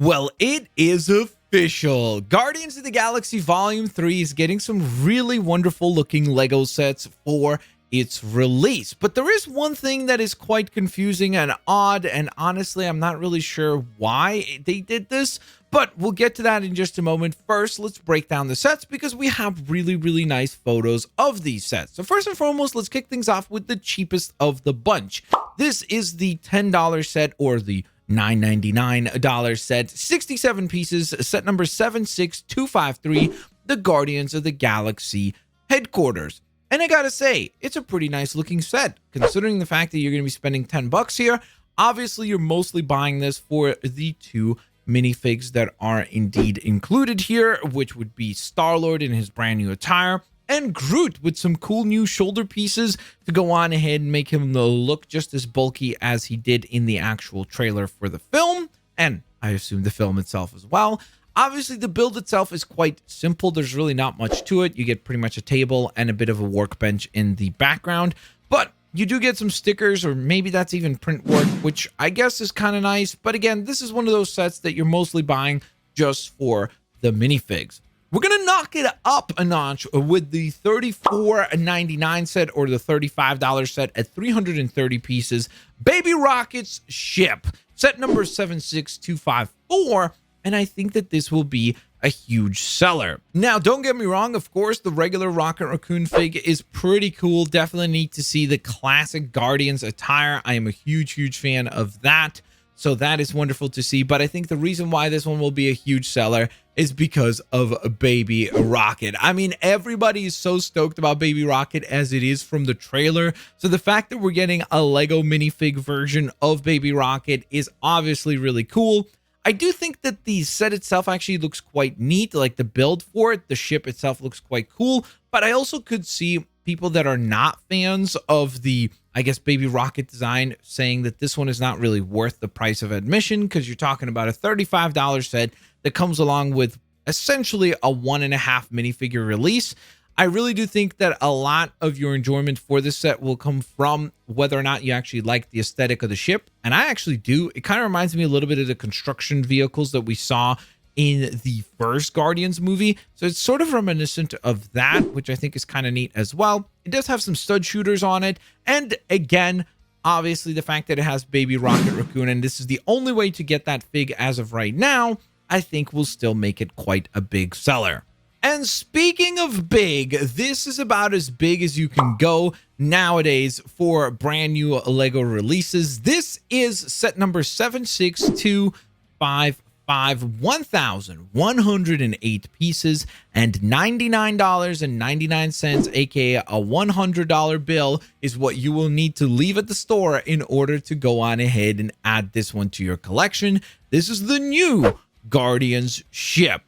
Well, it is official. Guardians of the Galaxy Volume 3 is getting some really wonderful looking Lego sets for its release. But there is one thing that is quite confusing and odd, and honestly, I'm not really sure why they did this, but we'll get to that in just a moment. First, let's break down the sets because we have really nice photos of these sets. So first and foremost, let's kick things off with the cheapest of the bunch. This is the $10 set, or the $9.99 set, 67 pieces, set number 76253, the Guardians of the Galaxy headquarters. And I gotta say, it's a pretty nice looking set, considering the fact that you're gonna be spending 10 bucks here. Obviously, you're mostly buying this for the two minifigs that are indeed included here, which would be Starlord in his brand new attire, and Groot with some cool new shoulder pieces to go on ahead and make him look just as bulky as he did in the actual trailer for the film, and I assume the film itself as well. Obviously, the build itself is quite simple. There's really not much to it. You get pretty much a table and a bit of a workbench in the background, but you do get some stickers, or maybe that's even print work, which I guess is kind of nice. But again, this is one of those sets that you're mostly buying just for the minifigs. We're going to knock it up a notch with the $34.99 set, or the $35 set at 330 pieces. Baby Rocket's ship, set number 76254. And I think that this will be a huge seller. Now, don't get me wrong, of course, the regular Rocket Raccoon fig is pretty cool. Definitely need to see the classic Guardians attire. I am a huge fan of that. So that is wonderful to see. But I think the reason why this one will be a huge seller is because of Baby Rocket. I mean, everybody is so stoked about Baby Rocket as it is from the trailer. So the fact that we're getting a Lego minifig version of Baby Rocket is obviously really cool. I do think that the set itself actually looks quite neat, like the build for it. The ship itself looks quite cool, but I also could see people that are not fans of the, I guess, Baby Rocket design saying that this one is not really worth the price of admission, because you're talking about a $35 set that comes along with essentially a 1.5 minifigure release. I really do think that a lot of your enjoyment for this set will come from whether or not you actually like the aesthetic of the ship. And I actually do. It kind of reminds me a little bit of the construction vehicles that we saw in the first Guardians movie. So it's sort of reminiscent of that, which I think is kind of neat as well. It does have some stud shooters on it. And again, obviously the fact that it has Baby Rocket Raccoon, and this is the only way to get that fig as of right now, I think will still make it quite a big seller. And speaking of big, this is about as big as you can go nowadays for brand new Lego releases. This is set number 76255, 1,108 pieces and $99.99, aka a $100 bill, is what you will need to leave at the store in order to go on ahead and add this one to your collection. This is the new Guardians ship.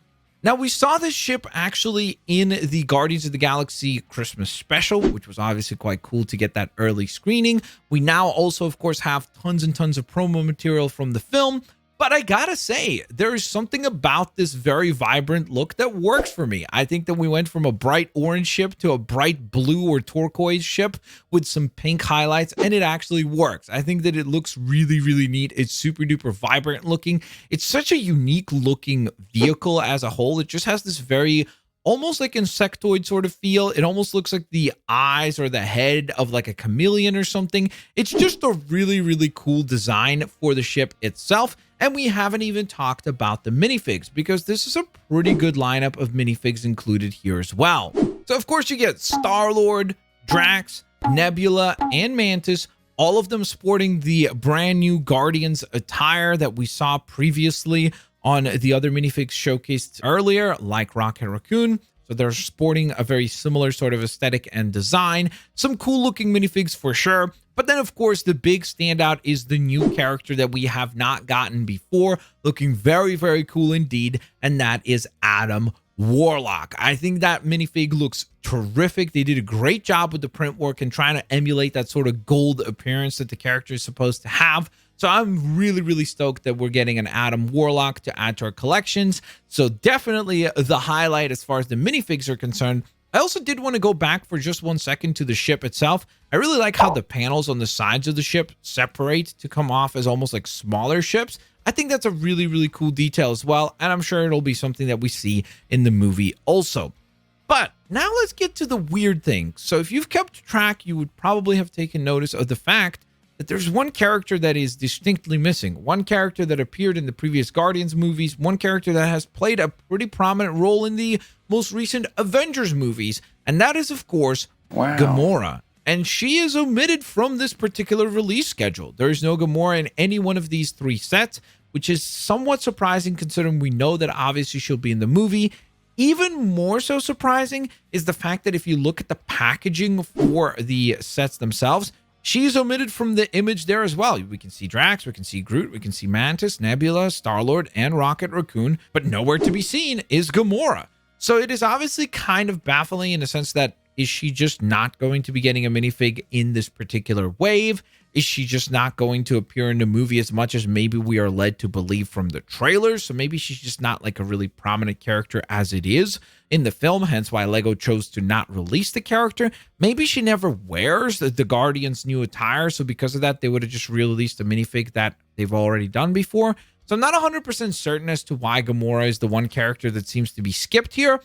Now, we saw this ship actually in the Guardians of the Galaxy Christmas special, which was obviously quite cool to get that early screening. We now also, of course, have tons and tons of promo material from the film. But I gotta say, there is something about this very vibrant look that works for me. I think that we went from a bright orange ship to a bright blue or turquoise ship with some pink highlights, and it actually works. I think that it looks really neat. It's super duper vibrant looking. It's such a unique looking vehicle as a whole. It just has this very almost like insectoid sort of feel. It almost looks like the eyes or the head of like a chameleon or something. It's just a really cool design for the ship itself. And we haven't even talked about the minifigs, because this is a pretty good lineup of minifigs included here as well. So of course you get Starlord, Drax, Nebula, and Mantis, all of them sporting the brand new Guardians attire that we saw previously on the other minifigs showcased earlier, like Rocket Raccoon. So they're sporting a very similar sort of aesthetic and design. Some cool looking minifigs for sure. But then, of course, the big standout is the new character that we have not gotten before, looking very cool indeed, and that is Adam Warlock. I think that minifig looks terrific. They did a great job with the print work and trying to emulate that sort of gold appearance that the character is supposed to have. So I'm really stoked that we're getting an Adam Warlock to add to our collections. So definitely the highlight as far as the minifigs are concerned. I also did want to go back for just 1 second to the ship itself. I really like how the panels on the sides of the ship separate to come off as almost like smaller ships. I think that's a really, really cool detail as well, and I'm sure it'll be something that we see in the movie also. But now let's get to the weird thing. So if you've kept track, you would probably have taken notice of the fact that there's one character that is distinctly missing. One character that appeared in the previous Guardians movies. One character that has played a pretty prominent role in the most recent Avengers movies. And that is, of course, Gamora. And she is omitted from this particular release schedule. There is no Gamora in any one of these 3 sets, which is somewhat surprising considering we know that obviously she'll be in the movie. Even more so surprising is the fact that if you look at the packaging for the sets themselves, she's omitted from the image there as well. We can see Drax, we can see Groot, we can see Mantis, Nebula, Starlord, and Rocket Raccoon, but nowhere to be seen is Gamora. So it is obviously kind of baffling in the sense that, is she just not going to be getting a minifig in this particular wave? Is she just not going to appear in the movie as much as maybe we are led to believe from the trailers? So maybe she's just not like a really prominent character as it is in the film, hence why LEGO chose to not release the character. Maybe she never wears the Guardians' new attire, so because of that, they would have just released a minifig that they've already done before. So I'm not 100% certain as to why Gamora is the one character that seems to be skipped here,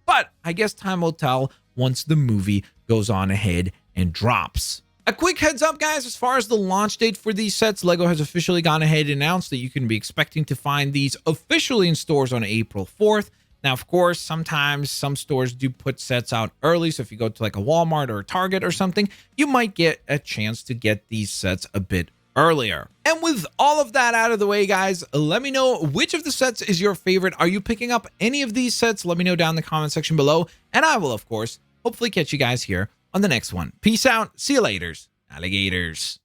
but I guess time will tell once the movie goes on ahead and drops. A quick heads up, guys, as far as the launch date for these sets, LEGO has officially gone ahead and announced that you can be expecting to find these officially in stores on April 4th. Now, of course, sometimes some stores do put sets out early, so if you go to like a Walmart or a Target or something, you might get a chance to get these sets a bit earlier. And with all of that out of the way, guys, let me know which of the sets is your favorite. Are you picking up any of these sets? Let me know down in the comment section below, and I will, of course, hopefully catch you guys here on the next one. Peace out. See you later, alligators.